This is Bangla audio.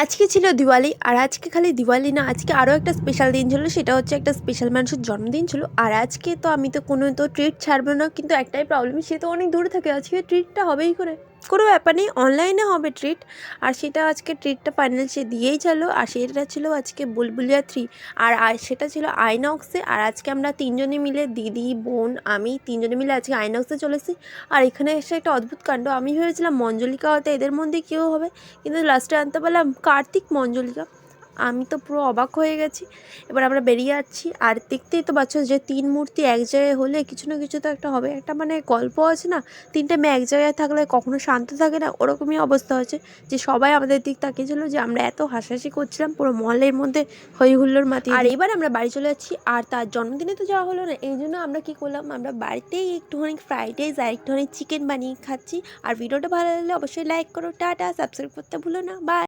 আজকে ছিল দিওয়ালি। আর আজকে খালি দিওয়ালি না, আজকে আরও একটা স্পেশাল দিন ছিল, সেটা হচ্ছে একটা স্পেশাল মানুষের জন্মদিন ছিল। আর আজকে তো আমি তো কোনো তো ট্রিট ছাড়বো না, কিন্তু একটাই প্রবলেম, সে তো অনেক দূরে থাকে, আজকে ট্রিটটা হবেই করে। কোনো ব্যাপার নেই, অনলাইনে হবে ট্রিট। আর সেটা আজকে ট্রিটটা ফাইনাল সে দিয়েই চলো। আর সেটা ছিল আজকে বুলবুলিয়া 3। আর সেটা ছিল আইনক্সে। আর আজকে আমরা তিনজনে মিলে, দিদি, বোন, আমি, তিনজনে মিলে আজকে আইনক্সে চলেছি। আর এখানে এসে একটা অদ্ভুত কাণ্ড, আমি ভেবেছিলাম মঞ্জলিকা হয়তো এদের মধ্যে কেউ হবে, কিন্তু লাস্টে আনতে পারলাম কার্তিক মঞ্জলিকা। আমি তো পুরো অবাক হয়ে গেছি। এবার আমরা বেরিয়ে যাচ্ছি, আর দেখতেই তো পাচ্ছ যে 3 মূর্তি এক জায়গায় হলে কিছু না কিছু তো একটা হবে। একটা মানে গল্প আছে না, 3টে মেয়ে এক জায়গায় থাকলে কখনো শান্ত থাকে না, ওরকমই অবস্থা হয়েছে। যে সবাই আমাদের দিক তাকিয়েছিল, যে আমরা এত হাসাহাসি করছিলাম, পুরো মলের মধ্যে হই হুল্লোড় মাতিয়ে। আর এবার আমরা বাড়ি চলে যাচ্ছি। আর তার জন্মদিনে তো যাওয়া হলো না, এই জন্য আমরা কী করলাম, আমরা বাড়িতেই একটুখানি ফ্রাইড রাইস আর একটুখানি চিকেন বানিয়ে খাচ্ছি। আর ভিডিওটা ভালো লাগলে অবশ্যই লাইক করো, টাটা, সাবস্ক্রাইব করতে ভুলো না, বাই।